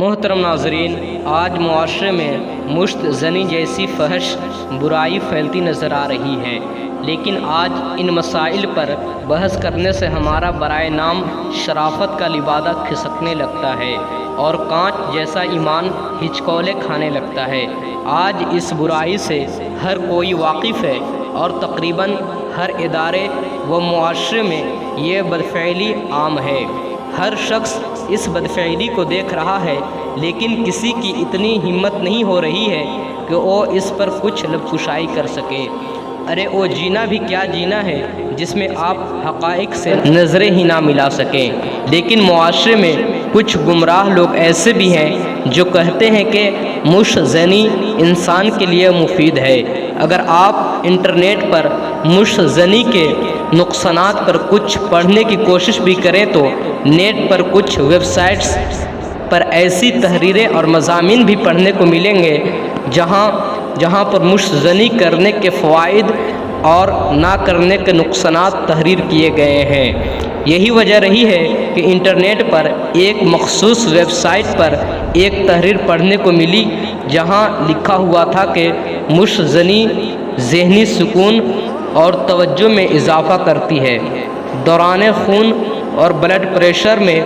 محترم ناظرین، آج معاشرے میں مشت زنی جیسی فحش برائی پھیلتی نظر آ رہی ہے، لیکن آج ان مسائل پر بحث کرنے سے ہمارا برائے نام شرافت کا لبادہ کھسکنے لگتا ہے اور کانچ جیسا ایمان ہچکولے کھانے لگتا ہے۔ آج اس برائی سے ہر کوئی واقف ہے اور تقریباً ہر ادارے و معاشرے میں یہ بدفعلی عام ہے۔ ہر شخص اس بدفعلی کو دیکھ رہا ہے، لیکن کسی کی اتنی ہمت نہیں ہو رہی ہے کہ وہ اس پر کچھ لب کشائی کر سکے۔ ارے وہ جینا بھی کیا جینا ہے جس میں آپ حقائق سے نظریں ہی نہ ملا سکیں۔ لیکن معاشرے میں کچھ گمراہ لوگ ایسے بھی ہیں جو کہتے ہیں کہ مشت زنی انسان کے لیے مفید ہے۔ اگر آپ انٹرنیٹ پر مشت زنی کے نقصانات پر کچھ پڑھنے کی کوشش بھی کریں تو نیٹ پر کچھ ویب سائٹس پر ایسی تحریریں اور مضامین بھی پڑھنے کو ملیں گے جہاں پر مشت زنی کرنے کے فوائد اور نہ کرنے کے نقصانات تحریر کیے گئے ہیں۔ یہی وجہ رہی ہے کہ انٹرنیٹ پر ایک مخصوص ویب سائٹ پر ایک تحریر پڑھنے کو ملی جہاں لکھا ہوا تھا کہ مشت زنی ذہنی سکون اور توجہ میں اضافہ کرتی ہے، دوران خون اور بلڈ پریشر میں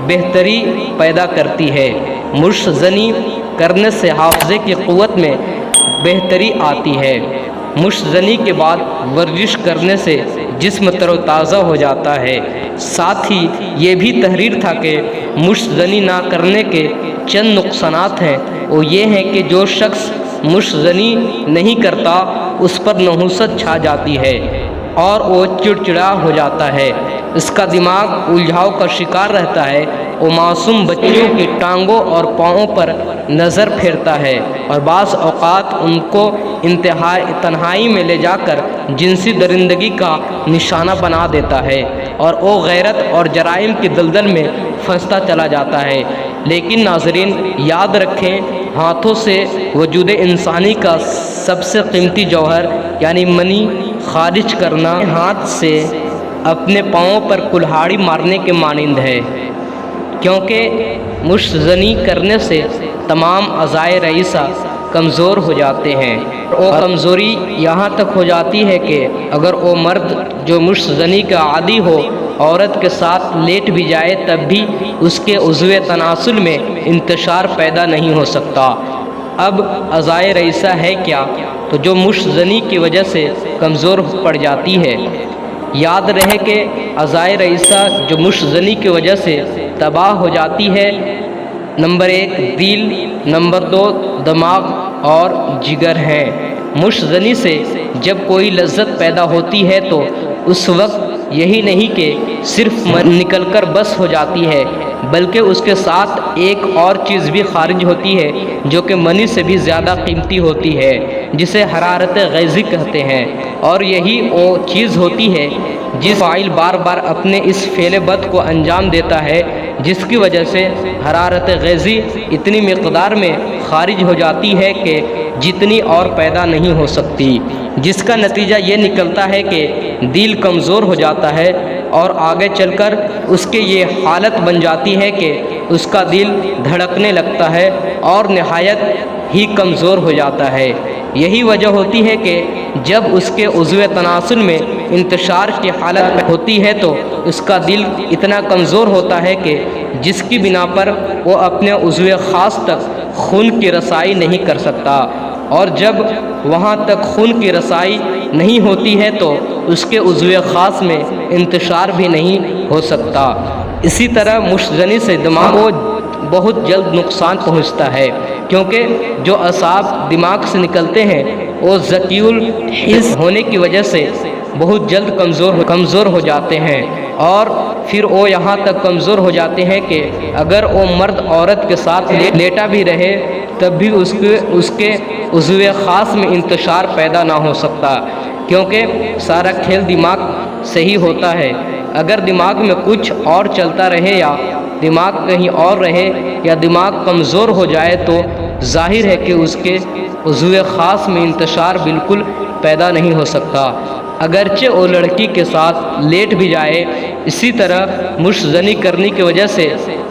بہتری پیدا کرتی ہے، مشت زنی کرنے سے حافظے کی قوت میں بہتری آتی ہے، مشت زنی کے بعد ورزش کرنے سے جسم تر و تازہ ہو جاتا ہے۔ ساتھ ہی یہ بھی تحریر تھا کہ مشت زنی نہ کرنے کے چند نقصانات ہیں، وہ یہ ہیں کہ جو شخص مشت زنی نہیں کرتا اس پر نحوست چھا جاتی ہے اور وہ چڑچڑا ہو جاتا ہے، اس کا دماغ الجھاؤ کا شکار رہتا ہے، وہ معصوم بچوں کی ٹانگوں اور پاؤں پر نظر پھیرتا ہے اور بعض اوقات ان کو تنہائی میں لے جا کر جنسی درندگی کا نشانہ بنا دیتا ہے اور وہ غیرت اور جرائم کی دلدل میں پھنستا چلا جاتا ہے۔ لیکن ناظرین یاد رکھیں، ہاتھوں سے وجود انسانی کا سب سے قیمتی جوہر یعنی منی خارج کرنا ہاتھ سے اپنے پاؤں پر کلہاڑی مارنے کے مانند ہے، کیونکہ مشت زنی کرنے سے تمام اعضائے رئیسہ کمزور ہو جاتے ہیں۔ اور کمزوری یہاں تک ہو جاتی ہے کہ اگر وہ مرد جو مشت زنی کا عادی ہو عورت کے ساتھ لیٹ بھی جائے تب بھی اس کے عضو تناسل میں انتشار پیدا نہیں ہو سکتا۔ اب اعضائے رئیسہ ہے کیا؟ تو جو مشت زنی کی وجہ سے کمزور پڑ جاتی ہے۔ یاد رہے کہ اعضائے رئیسہ جو مشت زنی کی وجہ سے تباہ ہو جاتی ہے، نمبر 1 دل، نمبر 2 دماغ اور جگر ہیں۔ مشت زنی سے جب کوئی لذت پیدا ہوتی ہے تو اس وقت یہی نہیں کہ صرف نکل کر بس ہو جاتی ہے، بلکہ اس کے ساتھ ایک اور چیز بھی خارج ہوتی ہے جو کہ منی سے بھی زیادہ قیمتی ہوتی ہے، جسے حرارت غیظی کہتے ہیں، اور یہی وہ چیز ہوتی ہے جس فاعل بار بار اپنے اس فعل بد کو انجام دیتا ہے، جس کی وجہ سے حرارت غیظی اتنی مقدار میں خارج ہو جاتی ہے کہ جتنی اور پیدا نہیں ہو سکتی، جس کا نتیجہ یہ نکلتا ہے کہ دل کمزور ہو جاتا ہے اور آگے چل کر اس کے یہ حالت بن جاتی ہے کہ اس کا دل دھڑکنے لگتا ہے اور نہایت ہی کمزور ہو جاتا ہے۔ یہی وجہ ہوتی ہے کہ جب اس کے عضو تناسل میں انتشار کی حالت ہوتی ہے تو اس کا دل اتنا کمزور ہوتا ہے کہ جس کی بنا پر وہ اپنے عضو خاص تک خون کی رسائی نہیں کر سکتا، اور جب وہاں تک خون کی رسائی نہیں ہوتی ہے تو اس کے عضو خاص میں انتشار بھی نہیں ہو سکتا۔ اسی طرح مشت زنی سے دماغ کو بہت جلد نقصان پہنچتا ہے، کیونکہ جو اعصاب دماغ سے نکلتے ہیں وہ ذکی الحس ہونے کی وجہ سے بہت جلد کمزور ہو جاتے ہیں، اور پھر وہ یہاں تک کمزور ہو جاتے ہیں کہ اگر وہ مرد عورت کے ساتھ لیٹا بھی رہے تب بھی اس کے عضو خاص میں انتشار پیدا نہ ہو سکتا، کیونکہ سارا کھیل دماغ سے ہی ہوتا ہے۔ اگر دماغ میں کچھ اور چلتا رہے یا دماغ کہیں اور رہے یا دماغ کمزور ہو جائے تو ظاہر ہے کہ اس کے عضو خاص میں انتشار بالکل پیدا نہیں ہو سکتا، اگرچہ وہ لڑکی کے ساتھ لیٹ بھی جائے۔ اسی طرح مشت زنی کرنے کی وجہ سے